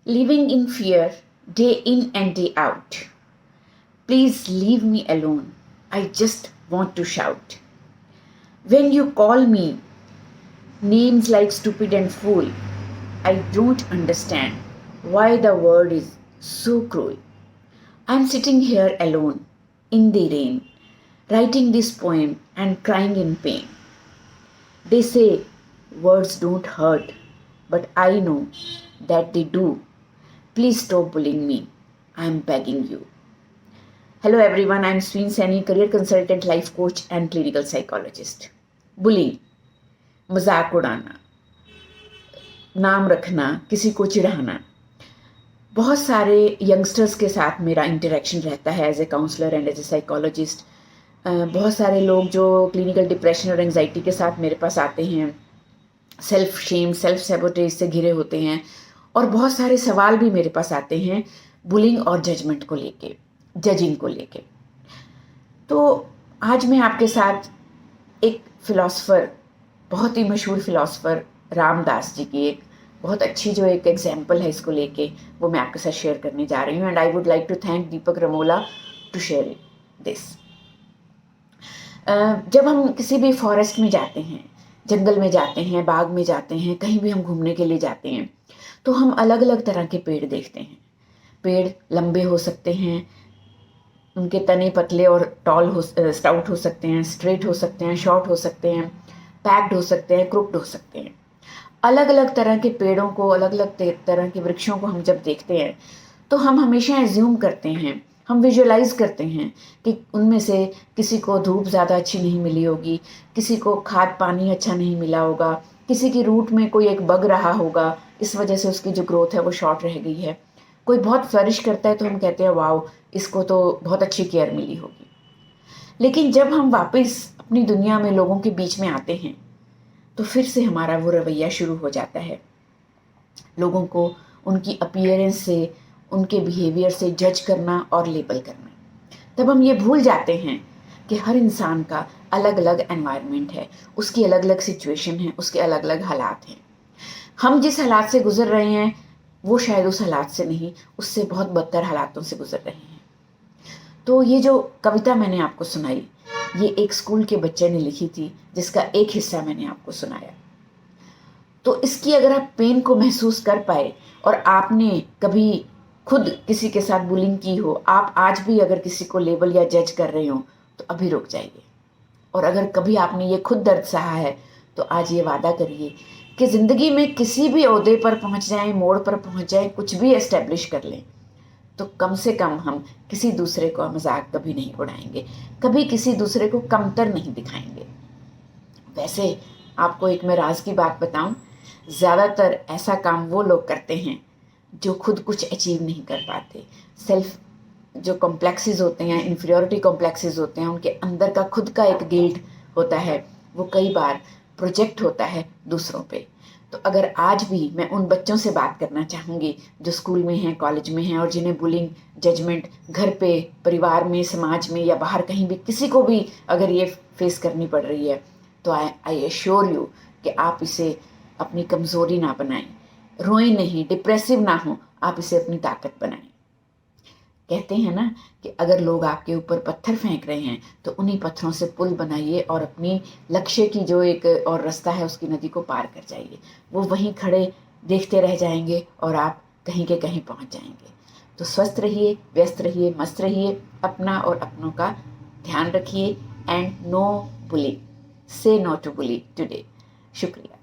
living in fear day in and day out. Please leave me alone. I just want to shout. When you call me names like stupid and fool, I don't understand why the word is so cruel. I'm sitting here alone in the rain, writing this poem and crying in pain. They say words don't hurt, but I know that they do. Please stop bullying me. I'm begging you. Hello everyone, I'm Sween Saini, career consultant, life coach and clinical psychologist. Bullying, मजाक उड़ाना, नाम रखना, किसी को चिढ़ाना, बहुत सारे youngsters के साथ मेरा इंटरेक्शन रहता है as a counsellor and as a psychologist. बहुत सारे लोग जो क्लिनिकल डिप्रेशन और एंजाइटी के साथ मेरे पास आते हैं, सेल्फ शेम, सेल्फ सैबोटेज से घिरे होते हैं, और बहुत सारे सवाल भी मेरे पास आते हैं बुलिंग और जजमेंट को लेके, जजिंग को लेके. तो आज मैं आपके साथ एक फिलॉसफर, बहुत ही मशहूर फिलॉसफर रामदास जी की एक बहुत अच्छी जो एक एग्जाम्पल है इसको लेके, वो मैं आपके साथ शेयर करने जा रही हूँ. And I would like to thank Deepak Ramola to share this. जब हम किसी भी फॉरेस्ट में जाते हैं, जंगल में जाते हैं, बाग में जाते हैं, कहीं भी हम घूमने के लिए जाते हैं, तो हम अलग अलग तरह के पेड़ देखते हैं. पेड़ लंबे हो सकते हैं, उनके तने पतले और टॉल हो, स्टाउट हो सकते हैं, स्ट्रेट हो सकते हैं, शॉर्ट हो सकते हैं, पैक्ड हो सकते हैं, क्रुक्ड हो सकते हैं. अलग अलग तरह के पेड़ों को, अलग अलग तरह के वृक्षों को हम जब देखते हैं तो हम हमेशा एज्यूम करते हैं, हम विजुअलाइज करते हैं कि उनमें से किसी को धूप ज़्यादा अच्छी नहीं मिली होगी, किसी को खाद पानी अच्छा नहीं मिला होगा, किसी की रूट में कोई एक बग रहा होगा, इस वजह से उसकी जो ग्रोथ है वो शॉर्ट रह गई है. कोई बहुत फ्लरिश करता है तो हम कहते हैं वाओ, इसको तो बहुत अच्छी केयर मिली होगी. लेकिन जब हम वापस अपनी दुनिया में लोगों के बीच में आते हैं तो फिर से हमारा वो रवैया शुरू हो जाता है, लोगों को उनकी अपीयरेंस से, उनके बिहेवियर से जज करना और लेबल करना. तब हम ये भूल जाते हैं कि हर इंसान का अलग अलग एनवायरनमेंट है, उसकी अलग अलग सिचुएशन है, उसके अलग अलग हालात हैं. हम जिस हालात से गुजर रहे हैं वो शायद उस हालात से नहीं, उससे बहुत बदतर हालातों से गुजर रहे हैं. तो ये जो कविता मैंने आपको सुनाई, ये एक स्कूल के बच्चे ने लिखी थी, जिसका एक हिस्सा मैंने आपको सुनाया. तो इसकी अगर आप पेन को महसूस कर पाए और आपने कभी खुद किसी के साथ बुलिंग की हो, आप आज भी अगर किसी को लेबल या जज कर रहे हो तो अभी रुक जाइए. और अगर कभी आपने ये खुद दर्द सहा है तो आज ये वादा करिए कि ज़िंदगी में किसी भी ओहदे पर पहुंच जाएं, मोड़ पर पहुंच जाएं, कुछ भी एस्टेब्लिश कर लें, तो कम से कम हम किसी दूसरे को मजाक कभी नहीं उड़ाएंगे, कभी किसी दूसरे को कमतर नहीं दिखाएंगे. वैसे आपको एक मैं राज की बात बताऊं, ज़्यादातर ऐसा काम वो लोग करते हैं जो खुद कुछ अचीव नहीं कर पाते. सेल्फ जो कॉम्प्लेक्सेस होते हैं, इन्फीरियोरिटी कॉम्प्लेक्सेस होते हैं, उनके अंदर का खुद का एक गिल्ट होता है, वो कई बार प्रोजेक्ट होता है दूसरों पे. तो अगर आज भी मैं उन बच्चों से बात करना चाहूँगी जो स्कूल में हैं, कॉलेज में हैं, और जिन्हें बुलिंग, जजमेंट घर पे, परिवार में, समाज में या बाहर कहीं भी किसी को भी अगर ये फेस करनी पड़ रही है, तो आई एश्योर यू कि आप इसे अपनी कमज़ोरी ना बनाएं, रोएं नहीं, डिप्रेसिव ना हो, आप इसे अपनी ताकत बनाएं. कहते हैं ना कि अगर लोग आपके ऊपर पत्थर फेंक रहे हैं तो उन्हीं पत्थरों से पुल बनाइए और अपनी लक्ष्य की जो एक और रास्ता है उसकी नदी को पार कर जाइए. वो वहीं खड़े देखते रह जाएंगे और आप कहीं के कहीं पहुंच जाएंगे. तो स्वस्थ रहिए, व्यस्त रहिए, मस्त रहिए, अपना और अपनों का ध्यान रखिए. एंड नो बुली, से नो टू बुली टुडे. शुक्रिया.